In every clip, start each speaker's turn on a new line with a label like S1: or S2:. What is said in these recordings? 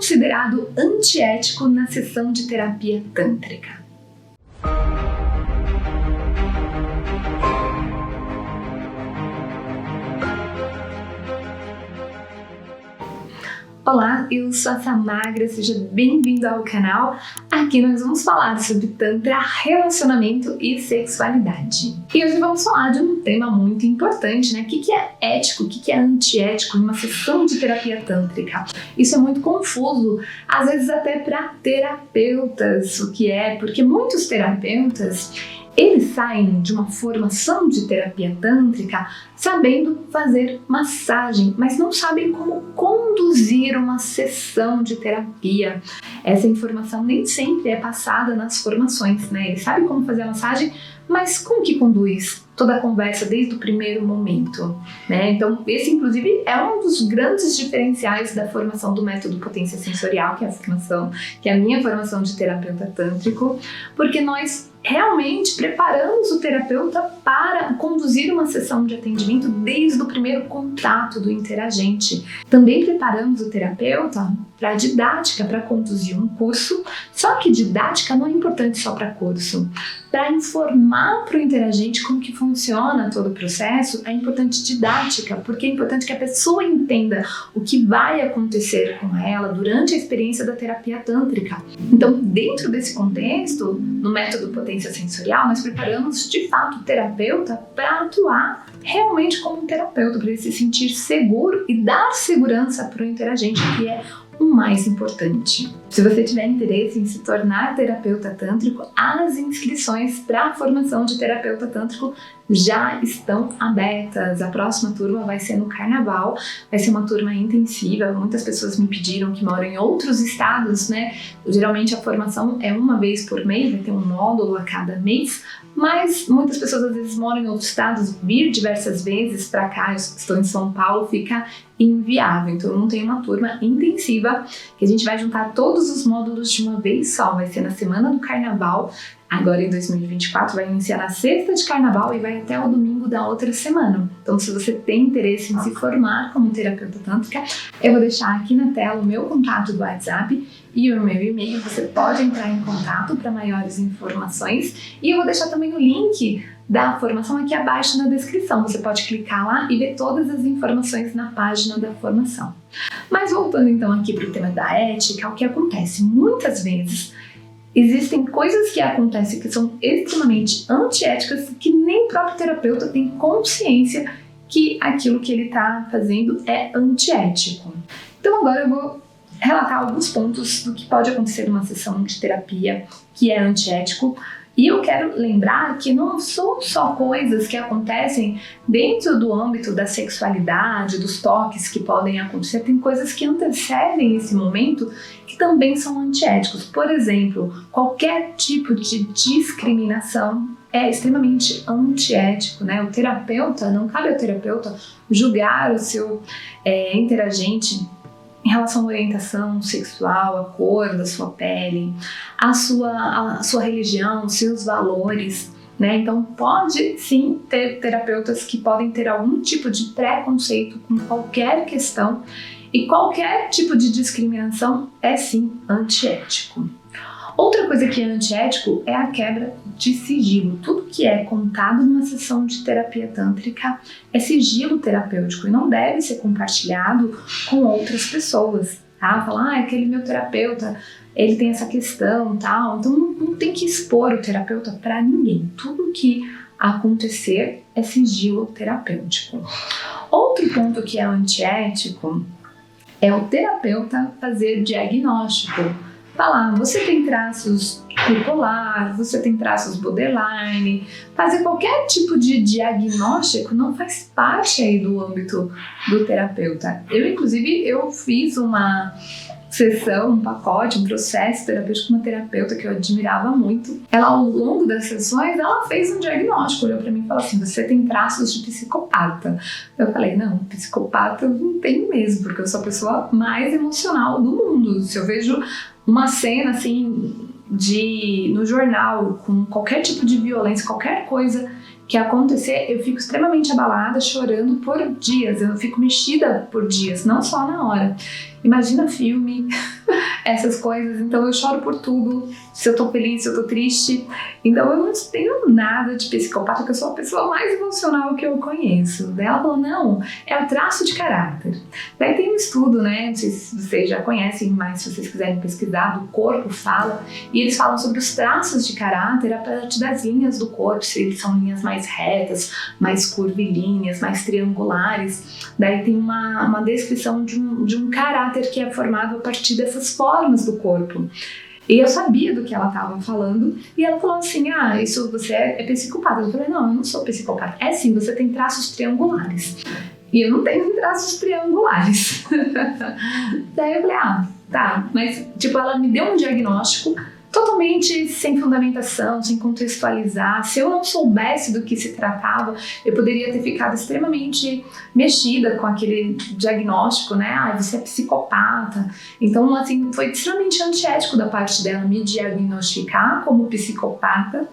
S1: considerado antiético na sessão de terapia tântrica? Olá, eu sou a Samagra, seja bem-vindo ao canal. Aqui nós vamos falar sobre Tantra, relacionamento e sexualidade. E hoje vamos falar de um tema muito importante, né? O que é ético, o que é antiético em uma sessão de terapia tântrica? Isso é muito confuso, às vezes até para terapeutas, o que é, porque muitos terapeutas eles saem de uma formação de terapia tântrica sabendo fazer massagem, mas não sabem como conduzir uma sessão de terapia. Essa informação nem sempre é passada nas formações, né? Eles sabem como fazer a massagem, mas como que conduz toda a conversa desde o primeiro momento, né? Então, esse inclusive é um dos grandes diferenciais da formação do método Potência Sensorial, que é a minha formação de terapeuta tântrico, porque nós realmente preparamos o terapeuta para conduzir uma sessão de atendimento desde o primeiro contato do interagente. Também preparamos o terapeuta para didática, para conduzir um curso, só que didática não é importante só para curso. Para informar para o interagente como que funciona todo o processo, é importante didática, porque é importante que a pessoa entenda o que vai acontecer com ela durante a experiência da terapia tântrica. Então, dentro desse contexto, no método Potência Sensorial, nós preparamos de fato o terapeuta para atuar realmente como um terapeuta, para ele se sentir seguro e dar segurança para o interagente, que é o mais importante. Se você tiver interesse em se tornar terapeuta tântrico, as inscrições para a formação de terapeuta tântrico já estão abertas. A próxima turma vai ser no Carnaval, vai ser uma turma intensiva. Muitas pessoas me pediram que moram em outros estados, né? Geralmente a formação é uma vez por mês, vai ter um módulo a cada mês, mas muitas pessoas às vezes moram em outros estados, vir diversas vezes para cá, eu estou em São Paulo, fica inviável. Então eu não tenho uma turma intensiva que a gente vai juntar todos os módulos de uma vez só. Vai ser na semana do Carnaval, agora em 2024, vai iniciar na sexta de Carnaval e vai até o domingo da outra semana. Então, se você tem interesse em se formar como terapeuta tântrica, eu vou deixar aqui na tela o meu contato do WhatsApp e o meu e-mail. Você pode entrar em contato para maiores informações e eu vou deixar também o link da formação aqui abaixo na descrição. Você pode clicar lá e ver todas as informações na página da formação. Mas voltando então aqui para o tema da ética, o que acontece? Muitas vezes existem coisas que acontecem que são extremamente antiéticas que nem o próprio terapeuta tem consciência que aquilo que ele está fazendo é antiético. Então agora eu vou relatar alguns pontos do que pode acontecer numa sessão de terapia que é antiético. E eu quero lembrar que não são só coisas que acontecem dentro do âmbito da sexualidade, dos toques que podem acontecer, tem coisas que antecedem esse momento que também são antiéticos. Por exemplo, qualquer tipo de discriminação é extremamente antiético, né? Não cabe ao terapeuta julgar o seu interagente em relação à orientação sexual, a cor da sua pele, a sua religião, seus valores, né? Então pode sim ter terapeutas que podem ter algum tipo de preconceito com qualquer questão e qualquer tipo de discriminação é sim antiético. Outra coisa que é antiético é a quebra de sigilo. Tudo que é contado numa sessão de terapia tântrica é sigilo terapêutico e não deve ser compartilhado com outras pessoas, tá? Falar, aquele meu terapeuta, ele tem essa questão, tal. Então não tem que expor o terapeuta para ninguém. Tudo que acontecer é sigilo terapêutico. Outro ponto que é antiético é o terapeuta fazer diagnóstico. Falar, você tem traços bipolar, você tem traços borderline, fazer qualquer tipo de diagnóstico não faz parte aí do âmbito do terapeuta. Eu fiz uma sessão, um pacote, um processo terapêutico com uma terapeuta que eu admirava muito. Ela, ao longo das sessões, ela fez um diagnóstico, olhou pra mim e falou assim, você tem traços de psicopata. Eu falei, não, psicopata eu não tenho mesmo, porque eu sou a pessoa mais emocional do mundo. Se eu vejo uma cena assim no jornal com qualquer tipo de violência, qualquer coisa que acontecer, eu fico extremamente abalada, chorando por dias, eu fico mexida por dias, não só na hora. Imagina filme, essas coisas, então eu choro por tudo, se eu tô feliz, se eu tô triste. Então eu não tenho nada de psicopata, porque eu sou a pessoa mais emocional que eu conheço. Daí ela falou, não, é o traço de caráter. Daí tem um estudo, né, não sei se vocês já conhecem, mas se vocês quiserem pesquisar, do Corpo Fala, e eles falam sobre os traços de caráter a partir das linhas do corpo, se eles são linhas mais retas, mais curvilíneas, mais triangulares. Daí tem uma descrição de um caráter que é formado a partir dessas formas do corpo. E eu sabia do que ela estava falando, e ela falou assim, isso você é psicopata. Eu falei, não, eu não sou psicopata. É sim, você tem traços triangulares. E eu não tenho traços triangulares. Daí eu falei, tá. Mas, ela me deu um diagnóstico totalmente sem fundamentação, sem contextualizar. Se eu não soubesse do que se tratava, eu poderia ter ficado extremamente mexida com aquele diagnóstico, né? Você é psicopata. Então, assim, foi extremamente antiético da parte dela me diagnosticar como psicopata,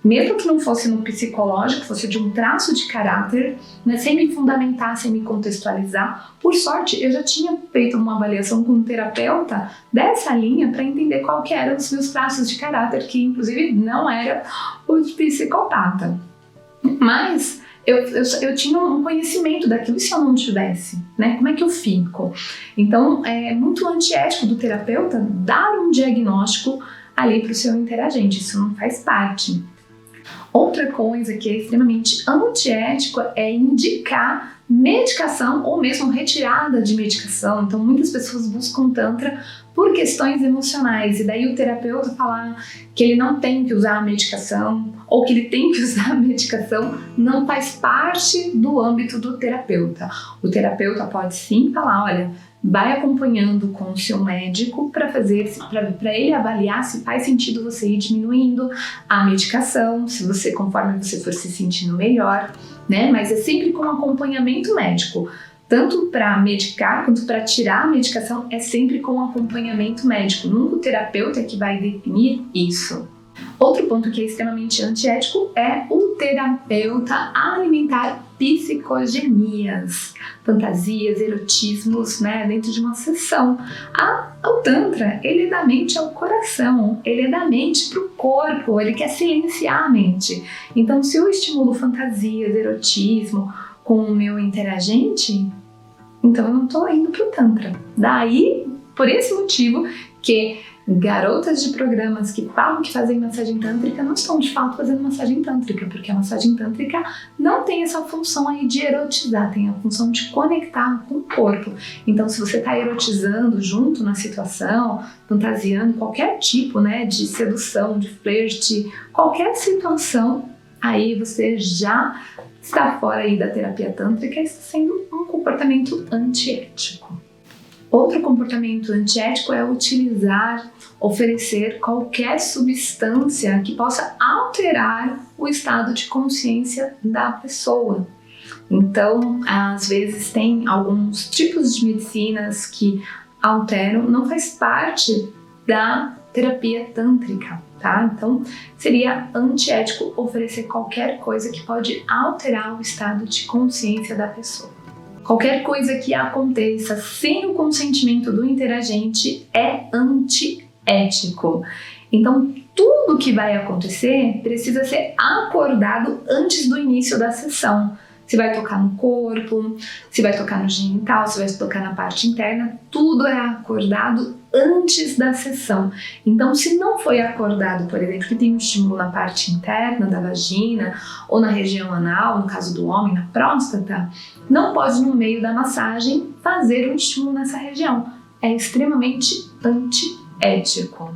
S1: mesmo que não fosse no psicológico, fosse de um traço de caráter, né, sem me fundamentar, sem me contextualizar. Por sorte, eu já tinha feito uma avaliação com um terapeuta dessa linha para entender qual que eram os meus traços de caráter, que inclusive não era o de psicopata. Mas eu tinha um conhecimento daquilo, e se eu não tivesse, né? Como é que eu fico? Então, é muito antiético do terapeuta dar um diagnóstico ali para o seu interagente, isso não faz parte. Outra coisa que é extremamente antiético é indicar medicação ou mesmo retirada de medicação. Então, muitas pessoas buscam Tantra por questões emocionais, e daí o terapeuta falar que ele não tem que usar a medicação ou que ele tem que usar a medicação não faz parte do âmbito do terapeuta. O terapeuta pode sim falar, olha, vai acompanhando com o seu médico para ele avaliar se faz sentido você ir diminuindo a medicação, conforme você for se sentindo melhor, né? Mas é sempre com acompanhamento médico. Tanto para medicar quanto para tirar a medicação é sempre com acompanhamento médico. Nunca o terapeuta é que vai definir isso. Outro ponto que é extremamente antiético é o terapeuta alimentar psicogenias, fantasias, erotismos, né, dentro de uma sessão. O Tantra, ele é da mente ao coração, ele é da mente para o corpo, ele quer silenciar a mente. Então, se eu estimulo fantasias, erotismo com o meu interagente, então eu não estou indo para o Tantra. Daí, por esse motivo que garotas de programas que falam que fazem massagem tântrica não estão de fato fazendo massagem tântrica, porque a massagem tântrica não tem essa função aí de erotizar, tem a função de conectar com o corpo. Então, se você está erotizando junto na situação, fantasiando qualquer tipo, né, de sedução, de flerte, qualquer situação, aí você já está fora aí da terapia tântrica e está sendo um comportamento antiético. Outro comportamento antiético é oferecer qualquer substância que possa alterar o estado de consciência da pessoa. Então, às vezes tem alguns tipos de medicinas que alteram, não faz parte da terapia tântrica, tá? Então, seria antiético oferecer qualquer coisa que pode alterar o estado de consciência da pessoa. Qualquer coisa que aconteça sem o consentimento do interagente é antiético. Então, tudo que vai acontecer precisa ser acordado antes do início da sessão. Se vai tocar no corpo, se vai tocar no genital, se vai tocar na parte interna, tudo é acordado antes da sessão. Então, se não foi acordado, por exemplo, que tem um estímulo na parte interna da vagina ou na região anal, no caso do homem, na próstata, não pode, no meio da massagem, fazer um estímulo nessa região. É extremamente antiético.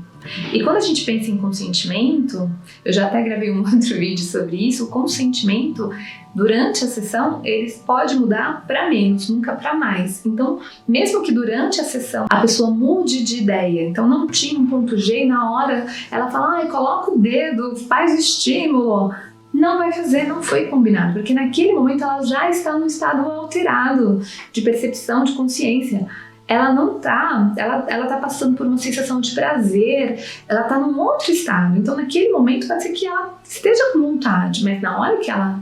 S1: E quando a gente pensa em consentimento, eu já até gravei um outro vídeo sobre isso, o consentimento durante a sessão, ele pode mudar para menos, nunca para mais. Então, mesmo que durante a sessão a pessoa mude de ideia, então não tinha um ponto G e na hora ela fala, coloca o dedo, faz o estímulo, não vai fazer, não foi combinado, porque naquele momento ela já está no estado alterado de percepção, de consciência. Ela não tá, ela tá passando por uma sensação de prazer, ela tá num outro estado. Então, naquele momento, pode ser que ela esteja com vontade, mas na hora que ela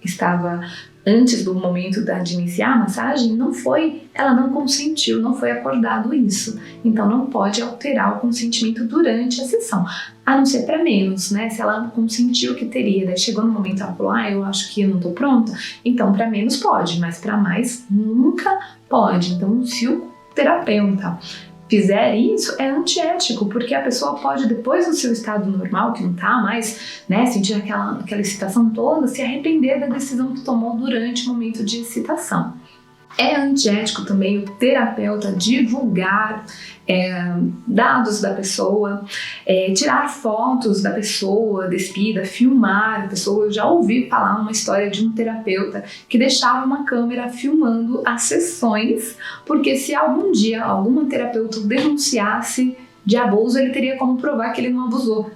S1: estava antes do momento de iniciar a massagem, ela não consentiu, não foi acordado isso. Então não pode alterar o consentimento durante a sessão, a não ser para menos, né? Se ela consentiu que teria, daí chegou no momento ela falou, eu acho que eu não tô pronta, então para menos pode, mas para mais nunca pode. Então se o terapeuta fizer isso, é antiético, porque a pessoa pode, depois do seu estado normal, que não tá mais, né, sentir aquela excitação toda, se arrepender da decisão que tomou durante o momento de excitação. É antiético também o terapeuta divulgar dados da pessoa, tirar fotos da pessoa despida, filmar a pessoa. Eu já ouvi falar uma história de um terapeuta que deixava uma câmera filmando as sessões, porque se algum dia alguma terapeuta denunciasse de abuso, ele teria como provar que ele não abusou.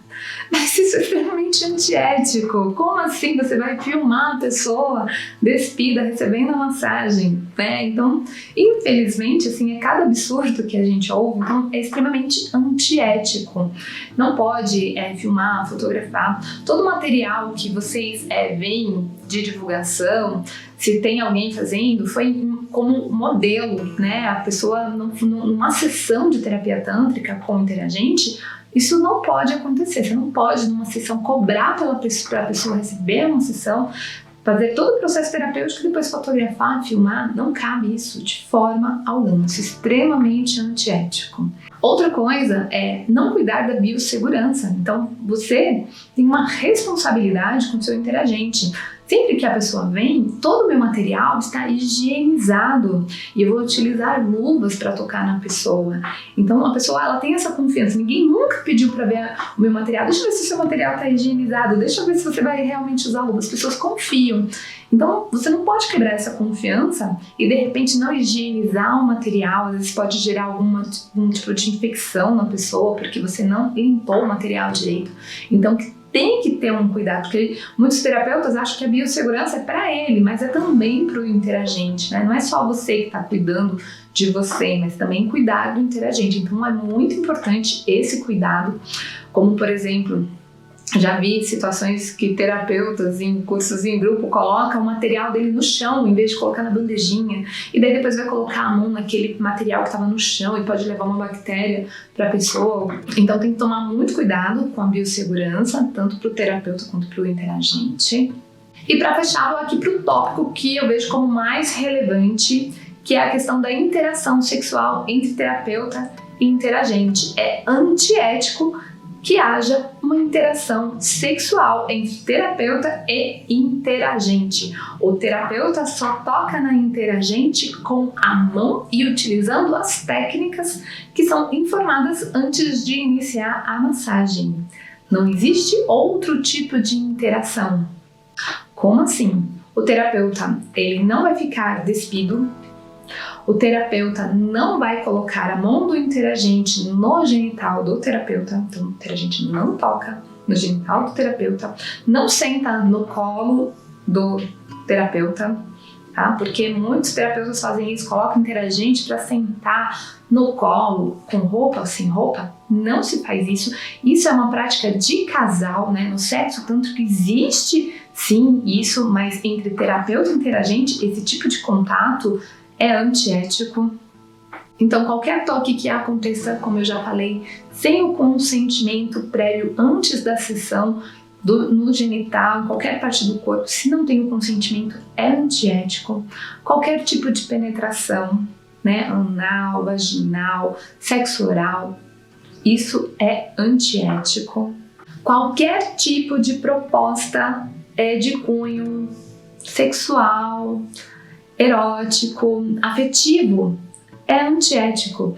S1: Mas isso é extremamente antiético. Como assim você vai filmar a pessoa despida, recebendo a massagem, né? Então, infelizmente, assim, é cada absurdo que a gente ouve, então é extremamente antiético. Não pode filmar, fotografar. Todo material que vocês veem de divulgação, se tem alguém fazendo, foi como modelo, né? A pessoa, numa sessão de terapia tântrica com interagente, isso não pode acontecer. Você não pode, numa sessão, cobrar para a pessoa receber uma sessão, fazer todo o processo terapêutico e depois fotografar, filmar. Não cabe isso de forma alguma. Isso é extremamente antiético. Outra coisa é não cuidar da biossegurança. Então, você tem uma responsabilidade com o seu interagente. Sempre que a pessoa vem, todo o meu material está higienizado e eu vou utilizar luvas para tocar na pessoa. Então a pessoa, ela tem essa confiança. Ninguém nunca pediu para ver o meu material. Deixa eu ver se o seu material está higienizado. Deixa eu ver se você vai realmente usar luvas. As pessoas confiam. Então você não pode quebrar essa confiança e de repente não higienizar o material. Às vezes pode gerar algum tipo de infecção na pessoa porque você não limpou o material direito. Então tem que ter um cuidado, porque muitos terapeutas acham que a biossegurança é para ele, mas é também para o interagente, né? Não é só você que está cuidando de você, mas também cuidar do interagente. Então é muito importante esse cuidado, como por exemplo, já vi situações que terapeutas em cursos em grupo colocam o material dele no chão em vez de colocar na bandejinha, e daí depois vai colocar a mão naquele material que estava no chão e pode levar uma bactéria para a pessoa. Então tem que tomar muito cuidado com a biossegurança, tanto para o terapeuta quanto para o interagente. E para fechar, vou aqui para o tópico que eu vejo como mais relevante, que é a questão da interação sexual entre terapeuta e interagente. É antiético que haja uma interação sexual entre terapeuta e interagente. O terapeuta só toca na interagente com a mão e utilizando as técnicas que são informadas antes de iniciar a massagem. Não existe outro tipo de interação. Como assim? O terapeuta, ele não vai ficar despido. O terapeuta não vai colocar a mão do interagente no genital do terapeuta, então o interagente não toca no genital do terapeuta, não senta no colo do terapeuta, tá? Porque muitos terapeutas fazem isso, colocam interagente para sentar no colo, com roupa ou sem roupa. Não se faz isso. Isso é uma prática de casal, né? No sexo tanto que existe sim isso, mas entre terapeuta e interagente, esse tipo de contato é antiético. Então qualquer toque que aconteça, como eu já falei, sem o consentimento prévio antes da sessão no genital, em qualquer parte do corpo, se não tem o consentimento, é antiético. Qualquer tipo de penetração, né, anal, vaginal, sexo oral, isso é antiético. Qualquer tipo de proposta de cunho sexual, erótico, afetivo, é antiético.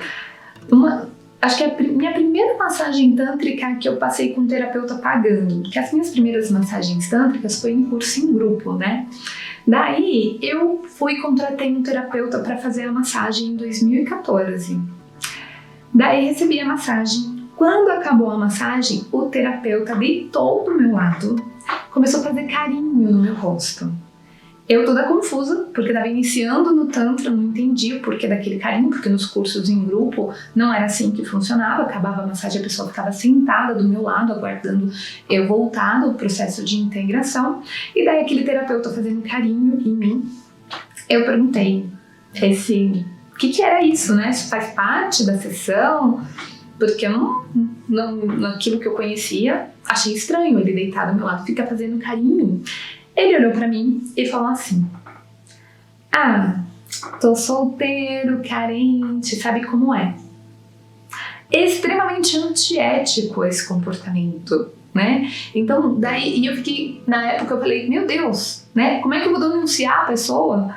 S1: Acho que a minha primeira massagem tântrica que eu passei com um terapeuta pagando, porque as minhas primeiras massagens tântricas foi em curso em grupo, né? Daí eu contratei um terapeuta para fazer a massagem em 2014. Daí recebi a massagem. Quando acabou a massagem, o terapeuta deitou do meu lado, começou a fazer carinho no meu rosto. Eu toda confusa, porque estava iniciando no Tantra, não entendi o porquê daquele carinho, porque nos cursos em grupo não era assim que funcionava, acabava a massagem, a pessoa ficava sentada do meu lado, aguardando eu voltar do processo de integração, e daí aquele terapeuta fazendo carinho em mim, eu perguntei o que era isso, né? Isso faz parte da sessão? Porque eu naquilo que eu conhecia, achei estranho ele deitado ao meu lado, ficar fazendo carinho. Ele olhou pra mim e falou assim: tô solteiro, carente, sabe como é? Extremamente antiético esse comportamento, né? Então, daí, eu fiquei, na época eu falei, meu Deus, né? Como é que eu vou denunciar a pessoa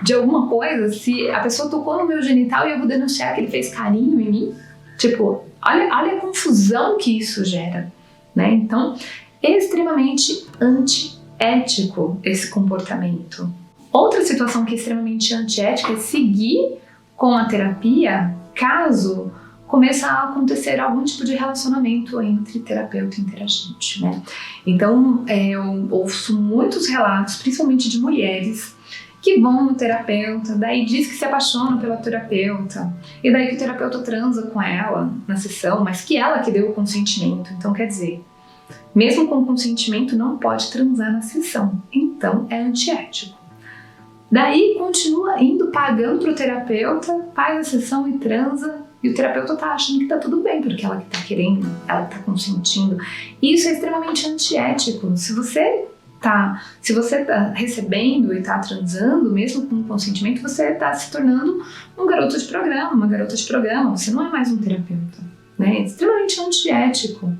S1: de alguma coisa se a pessoa tocou no meu genital e eu vou denunciar que ele fez carinho em mim? Tipo, olha a confusão que isso gera, né? Então, extremamente antiético esse comportamento. Outra situação que é extremamente antiética é seguir com a terapia caso começa a acontecer algum tipo de relacionamento entre terapeuta e interagente, né? Então, eu ouço muitos relatos, principalmente de mulheres, que vão no terapeuta, daí diz que se apaixona pela terapeuta, e daí que o terapeuta transa com ela na sessão, mas que ela que deu o consentimento. Então, quer dizer, mesmo com consentimento, não pode transar na sessão. Então, é antiético. Daí, continua indo, pagando pro terapeuta, faz a sessão e transa, e o terapeuta tá achando que tá tudo bem, porque ela que tá querendo, ela que tá consentindo. E isso é extremamente antiético. Se você tá recebendo e tá transando, mesmo com consentimento, você tá se tornando um garoto de programa, uma garota de programa. Você não é mais um terapeuta, né? É extremamente antiético.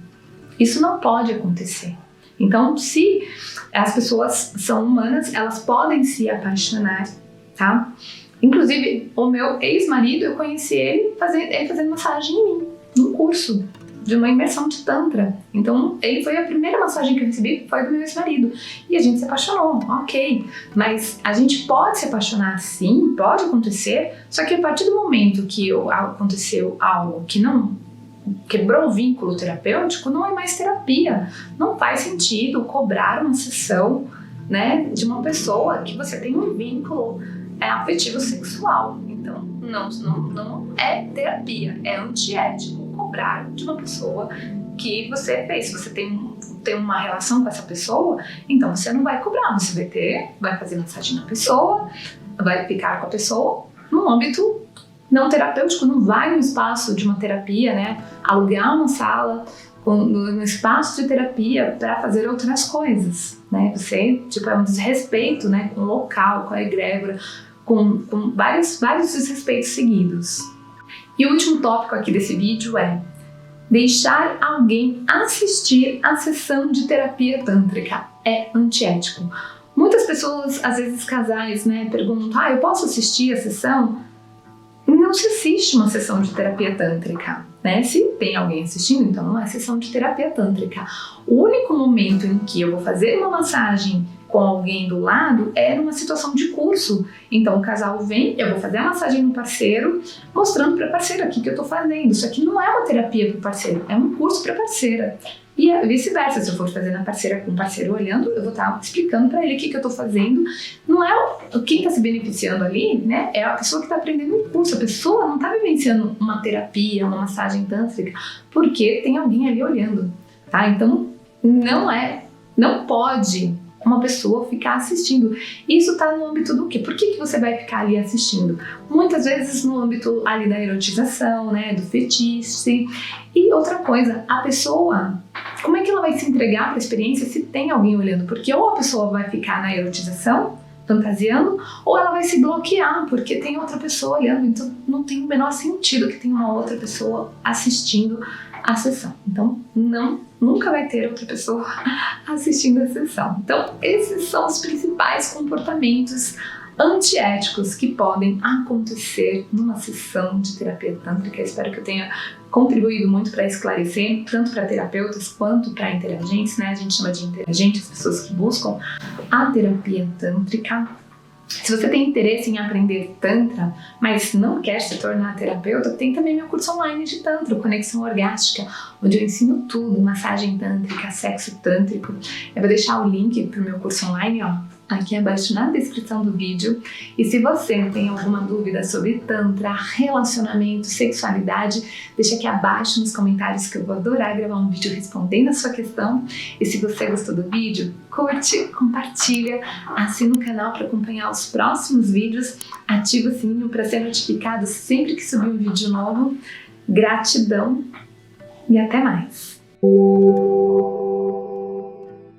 S1: Isso não pode acontecer. Então, se as pessoas são humanas, elas podem se apaixonar, tá? Inclusive, o meu ex-marido, eu conheci ele fazendo massagem em mim, num curso de uma imersão de Tantra. Então, ele foi a primeira massagem que eu recebi, foi do meu ex-marido. E a gente se apaixonou, ok. Mas a gente pode se apaixonar sim, pode acontecer, só que a partir do momento que aconteceu algo que não quebrou o vínculo terapêutico, não é mais terapia. Não faz sentido cobrar uma sessão, né, de uma pessoa que você tem um vínculo afetivo sexual. Então, não é terapia, é antiético cobrar de uma pessoa que você fez. Se você tem uma relação com essa pessoa, então você não vai cobrar, você vai fazer massagem na pessoa, vai ficar com a pessoa no âmbito não terapêutico, não vai no espaço de uma terapia, né? Alugar uma sala no espaço de terapia para fazer outras coisas, né? Você, é um desrespeito, né? Com o local, com a egrégora, com vários desrespeitos seguidos. E o último tópico aqui desse vídeo é deixar alguém assistir a sessão de terapia tântrica. É antiético. Muitas pessoas, às vezes casais, né, perguntam, eu posso assistir a sessão? Não se assiste uma sessão de terapia tântrica, né? Se tem alguém assistindo, então não é sessão de terapia tântrica. O único momento em que eu vou fazer uma massagem com alguém do lado é numa situação de curso. Então o casal vem, eu vou fazer a massagem no parceiro, mostrando para a parceira aqui que eu tô fazendo. Isso aqui não é uma terapia para o parceiro, é um curso para a parceira. E vice-versa, se eu for fazer na parceira com o parceiro olhando, eu vou estar explicando para ele o que eu tô fazendo. Não é quem está se beneficiando ali, né? É a pessoa que está aprendendo um curso. A pessoa não está vivenciando uma terapia, uma massagem tântrica, porque tem alguém ali olhando, tá? Então, não pode uma pessoa ficar assistindo. Isso está no âmbito do quê? Por que você vai ficar ali assistindo? Muitas vezes no âmbito ali da erotização, né? Do fetiche. E outra coisa, a pessoa, como é que ela vai se entregar para a experiência se tem alguém olhando? Porque ou a pessoa vai ficar na erotização, fantasiando, ou ela vai se bloquear porque tem outra pessoa olhando. Então não tem o menor sentido que tenha uma outra pessoa assistindo a sessão. Então nunca vai ter outra pessoa assistindo a sessão. Então esses são os principais comportamentos antiéticos que podem acontecer numa sessão de terapia tântrica. Eu espero que eu tenha contribuído muito para esclarecer, tanto para terapeutas quanto para interagentes, né? A gente chama de interagentes, pessoas que buscam a terapia tântrica. Se você tem interesse em aprender Tantra, mas não quer se tornar terapeuta, tem também meu curso online de Tantra, Conexão Orgástica, onde eu ensino tudo, massagem tântrica, sexo tântrico. Eu vou deixar o link pro meu curso online, aqui abaixo na descrição do vídeo. E se você tem alguma dúvida sobre Tantra, relacionamento, sexualidade, deixa aqui abaixo nos comentários que eu vou adorar gravar um vídeo respondendo a sua questão. E se você gostou do vídeo, curte, compartilha, assina o canal para acompanhar os próximos vídeos, ativa o sininho para ser notificado sempre que subir um vídeo novo. Gratidão e até mais!